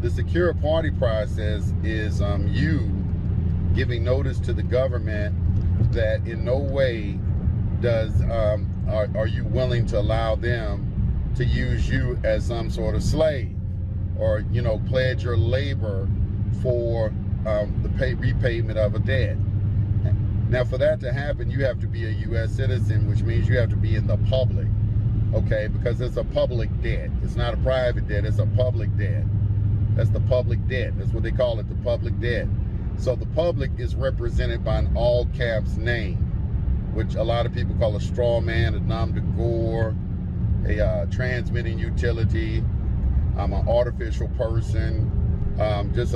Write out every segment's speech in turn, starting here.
The secure party process is you giving notice to the government that in no way are you willing to allow them to use you as some sort of slave, or pledge your labor for the repayment of a debt. Now, for that to happen, you have to be a U.S. citizen, which means you have to be in the public, okay? Because it's a public debt. It's not a private debt, it's a public debt. That's the public debt. That's what they call it, the public debt. So the public is represented by an all caps name, which a lot of people call a straw man, a nom de gore, a transmitting utility, an artificial person, just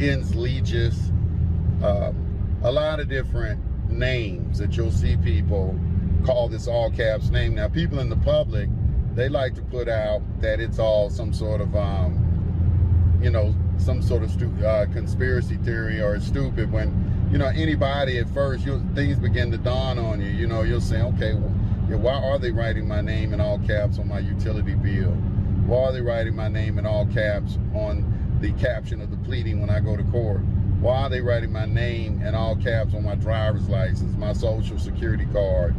ens legis, a lot of different names that you'll see people call this all caps name. Now, people in the public, they like to put out that it's all some sort of conspiracy theory or stupid, when anybody at first, things begin to dawn on you. You'll say, okay, why are they writing my name in all caps on my utility bill? Why are they writing my name in all caps on the caption of the pleading when I go to court? Why are they writing my name in all caps on my driver's license, my social security card?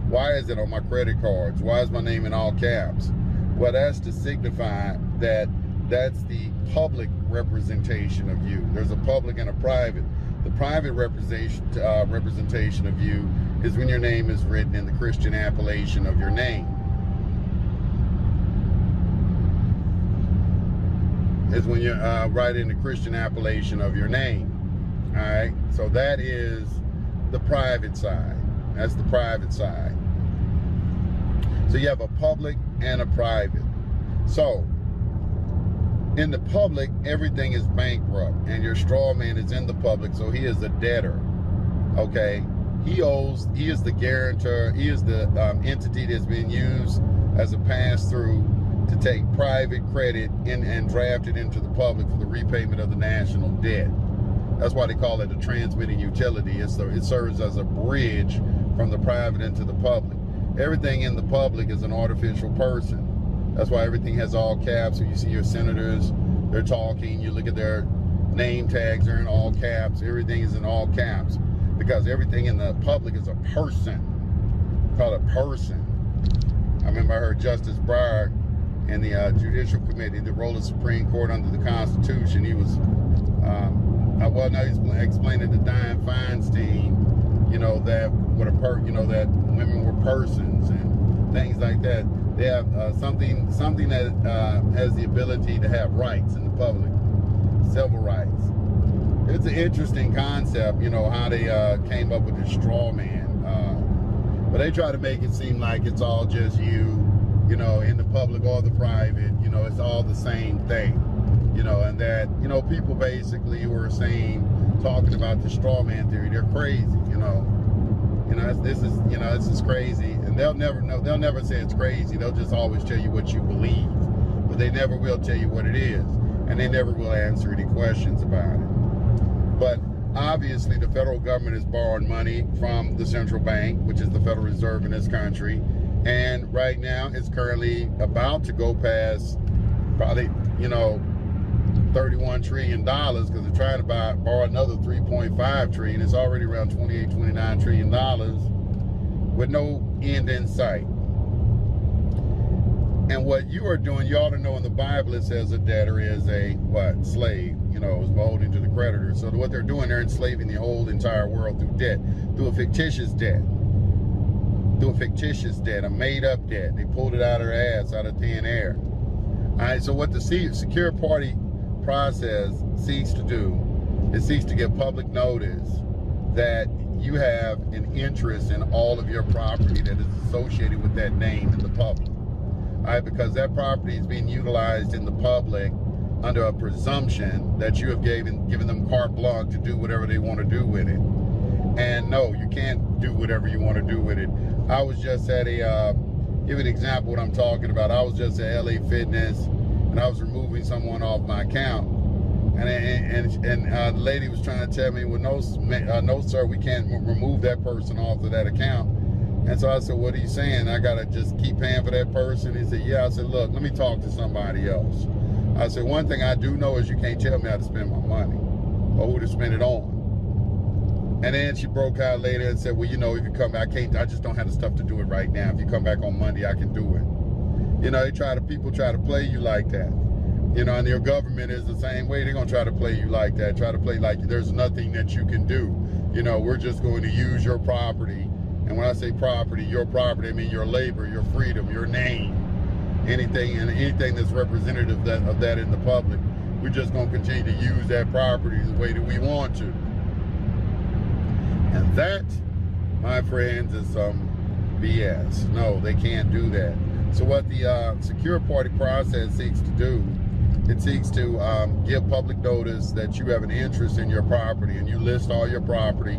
Why is it on my credit cards? Why is my name in all caps? Well, that's to signify that that's the public representation of you. There's a public and a private. The private representation of you is when your name is written in the Christian appellation of your name. Is when you're writing the Christian appellation of your name. All right, so that is the private side. That's the private side. So you have a public and a private. So in the public, everything is bankrupt, and your straw man is in the public, so he is a debtor. Okay, he is the guarantor. He is the entity that's being used as a pass-through to take private credit in and draft it into the public for the repayment of the national debt. That's why they call it a transmitting utility. It serves as a bridge from the private into the public. Everything in the public is an artificial person. That's why everything has all caps. When you see your senators, they're talking, you look at their name tags, they're in all caps. Everything is in all caps because everything in the public is a person. Called a person. I remember I heard Justice Breyer in the Judicial Committee, the role of Supreme Court under the Constitution. He was, he's explaining to Dianne Feinstein, that women were persons and things like that. They have something that has the ability to have rights in the public, civil rights. It's an interesting concept, how they came up with this straw man. But they try to make it seem like it's all just you, in the public or the private, it's all the same thing, and that, people basically who are talking about the straw man theory, they're crazy, this is crazy, and they'll never say it's crazy. They'll just always tell you what you believe, but they never will tell you what it is, and they never will answer any questions about it. But obviously the federal government is borrowing money from the central bank, which is the Federal Reserve in this country, and right now it's currently about to go past probably $31 trillion, because they're trying to borrow another $3.5 trillion. It's already around $29 trillion with no end in sight. And what you are doing, you ought to know in the Bible it says a debtor is a slave, is beholden to the creditor. So what they're doing, they're enslaving the whole entire world through debt, through a fictitious debt. A made-up debt. They pulled it out of their ass, out of thin air. All right, so what the secure party process seeks to do, it seeks to give public notice that you have an interest in all of your property that is associated with that name in the public. All right, because that property is being utilized in the public under a presumption that you have given them carte blanche to do whatever they want to do with it. And no, you can't do whatever you want to do with it. I was just at give an example of what I'm talking about. I was just at LA Fitness, and I was removing someone off my account. And the lady was trying to tell me, well, no, sir, we can't remove that person off of that account. And so I said, what are you saying? I got to just keep paying for that person? He said, yeah. I said, look, let me talk to somebody else. I said, one thing I do know is you can't tell me how to spend my money or who to spend it on. And then she broke out later and said, well, you know, if you come back, I just don't have the stuff to do it right now. If you come back on Monday, I can do it. You know, people try to play you like that. You know, and your government is the same way. They're going to try to play you like that, try to play like there's nothing that you can do. You know, we're just going to use your property. And when I say property, your property, I mean your labor, your freedom, your name, anything that's representative of that in the public. We're just going to continue to use that property the way that we want to. And that, my friends, is some BS. No, they can't do that. So what the secure party process seeks to do, it seeks to give public notice that you have an interest in your property, and you list all your property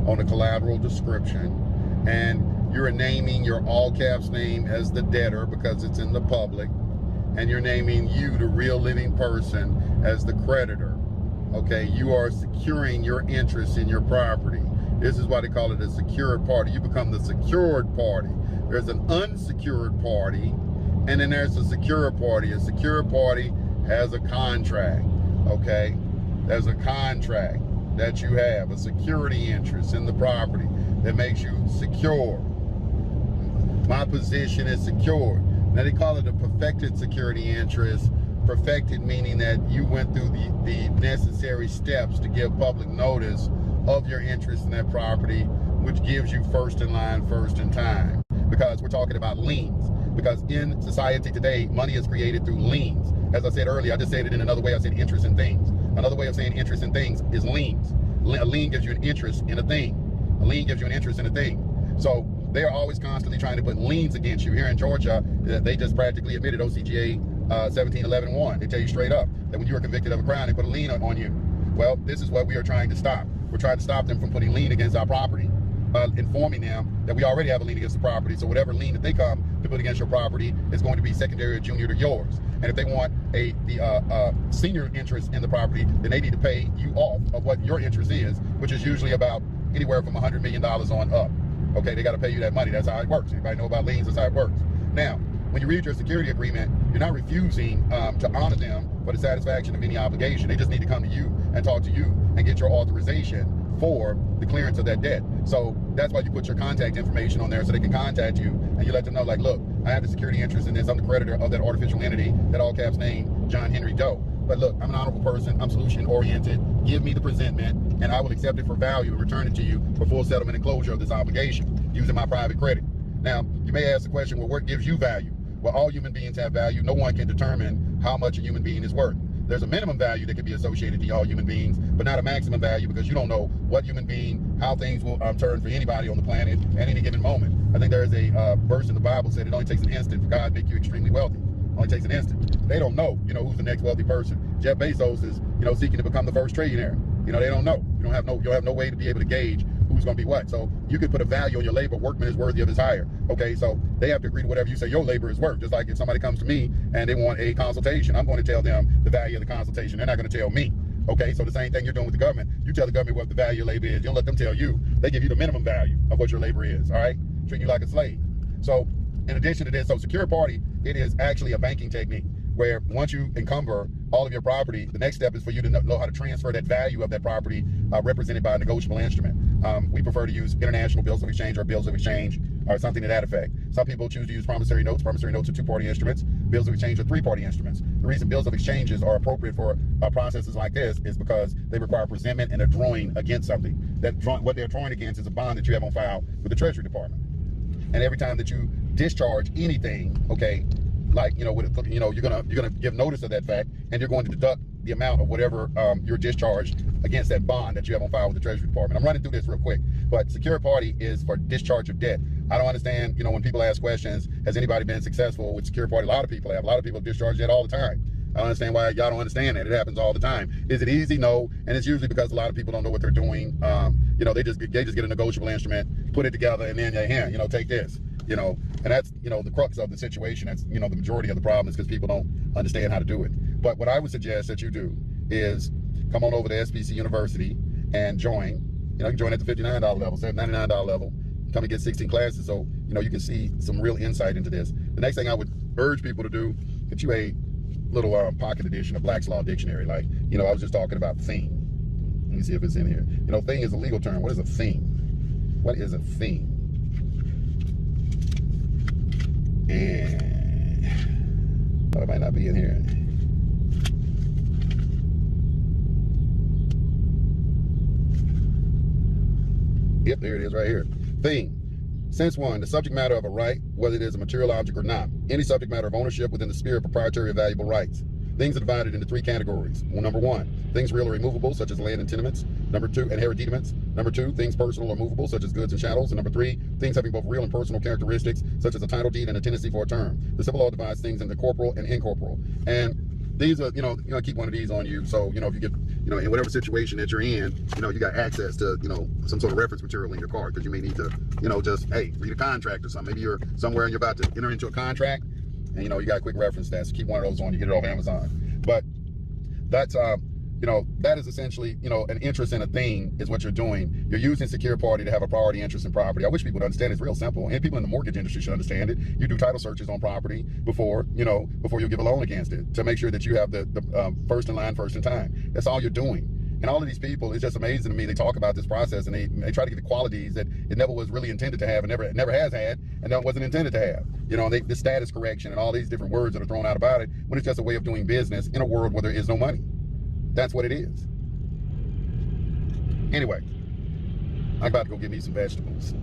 on a collateral description, and you're naming your all caps name as the debtor because it's in the public, and you're naming you, the real living person, as the creditor. Okay, you are securing your interest in your property. This is why they call it a secured party. You become the secured party. There's an unsecured party, and then there's a secure party. A secure party has a contract, okay? There's a contract that you have, a security interest in the property that makes you secure. My position is secure. Now they call it a perfected security interest. Perfected meaning that you went through the necessary steps to give public notice of your interest in that property, which gives you first in line, first in time. Because we're talking about liens. Because in society today, money is created through liens. As I said earlier, I just said it in another way. I said interest in things. Another way of saying interest in things is liens. A lien gives you an interest in a thing. A lien gives you an interest in a thing. So they are always constantly trying to put liens against you. Here in Georgia, they just practically admitted OCGA 1711-1. They tell you straight up that when you are convicted of a crime, they put a lien on you. Well, this is what we are trying to stop. We're trying to stop them from putting lien against our property, informing them that we already have a lien against the property. So whatever lien that they come to put against your property is going to be secondary or junior to yours. And if they want the senior interest in the property, then they need to pay you off of what your interest is, which is usually about anywhere from $100 million on up. Okay, they got to pay you that money. That's how it works. Anybody know about liens? That's how it works. Now, when you read your security agreement, you're not refusing to honor them for the satisfaction of any obligation. They just need to come to you and talk to you and get your authorization for the clearance of that debt. So that's why you put your contact information on there so they can contact you, and you let them know, like, look, I have a security interest in this. I'm the creditor of that artificial entity, that all caps name, John Henry Doe. But look, I'm an honorable person. I'm solution oriented. Give me the presentment, and I will accept it for value and return it to you for full settlement and closure of this obligation using my private credit. Now, you may ask the question, well, what gives you value? Well, all human beings have value. No one can determine how much a human being is worth. There's a minimum value that can be associated to all human beings, but not a maximum value, because you don't know what human being, how things will turn for anybody on the planet at any given moment. I think there is a verse in the Bible said it only takes an instant for God to make you extremely wealthy. Only takes an instant. They don't know, who's the next wealthy person. Jeff Bezos is, seeking to become the first trillionaire. They don't know. You'll have no way to be able to gauge who's going to be what. So you could put a value on your labor. Workman is worthy of his hire. Okay, so they have to agree to whatever you say your labor is worth. Just like if somebody comes to me and they want a consultation, I'm going to tell them the value of the consultation. They're not going to tell me. Okay, so the same thing you're doing with the government. You tell the government what the value of labor is. You don't let them tell you. They give you the minimum value of what your labor is. All right, treat you like a slave. So in addition to this, so secure party, it is actually a banking technique where once you encumber all of your property, the next step is for you to know how to transfer that value of that property represented by a negotiable instrument. We prefer to use international bills of exchange or bills of exchange or something to that effect. Some people choose to use promissory notes. Promissory notes are two-party instruments. Bills of exchange are three-party instruments. The reason bills of exchanges are appropriate for processes like this is because they require presentment and a drawing against something. What they're drawing against is a bond that you have on file with the Treasury Department. And every time that you discharge anything, okay, like, you're gonna give notice of that fact, and you're going to deduct the amount of whatever you're discharged against that bond that you have on file with the Treasury Department. I'm running through this real quick, but secure party is for discharge of debt. I don't understand, when people ask questions, has anybody been successful with secure party? A lot of people have. A lot of people discharge debt all the time. I don't understand why y'all don't understand that. It happens all the time. Is it easy? No. And it's usually because a lot of people don't know what they're doing. They just get a negotiable instrument, put it together, and then here, take this. And that's, the crux of the situation. That's, the majority of the problem is because people don't understand how to do it. But what I would suggest that you do is come on over to SPC University and join. You can join at the $59 level, $99 level. come and get 16 classes so, you know, you can see some real insight into this. The next thing I would urge people to do, get you a little pocket edition of Black's Law Dictionary. Like, you know, I was just talking about thing. Let me see if it's in here. You know, thing is a legal term. What is a thing? What is a thing? And oh, it might not be in here. Yep, there it is right here. Thing. Sense 1, the subject matter of a right, whether it is a material object or not. Any subject matter of ownership within the sphere of proprietary or valuable rights. Things are divided into 3 categories. Well, number 1, things real or immovable, such as land and tenements. Number 2, and hereditaments. Number 2, things personal or movable, such as goods and chattels. And number 3, things having both real and personal characteristics, such as a title deed and a tenancy for a term. The civil law divides things into corporal and incorporeal. And these are, you know, keep one of these on you. So, you know, if you get, you know, in whatever situation that you're in, you know, you got access to, you know, some sort of reference material in your car, because you may need to, you know, just, hey, read a contract or something. Maybe you're somewhere and you're about to enter into a contract, and, you know, you got a quick reference to that. So keep one of those on. You get it off Amazon. But that's, you know, that is essentially, you know, an interest in a thing is what you're doing. You're using secured party to have a priority interest in property. I wish people would understand it's real simple. And people in the mortgage industry should understand it. You do title searches on property before you give a loan against it, to make sure that you have the first in line, first in time. That's all you're doing. And all of these people, it's just amazing to me. They talk about this process and they try to get the qualities that it never was really intended to have, and never has had, and that wasn't intended to have. You know, the status correction and all these different words that are thrown out about it, when it's just a way of doing business in a world where there is no money. That's what it is. Anyway, I'm about to go get me some vegetables.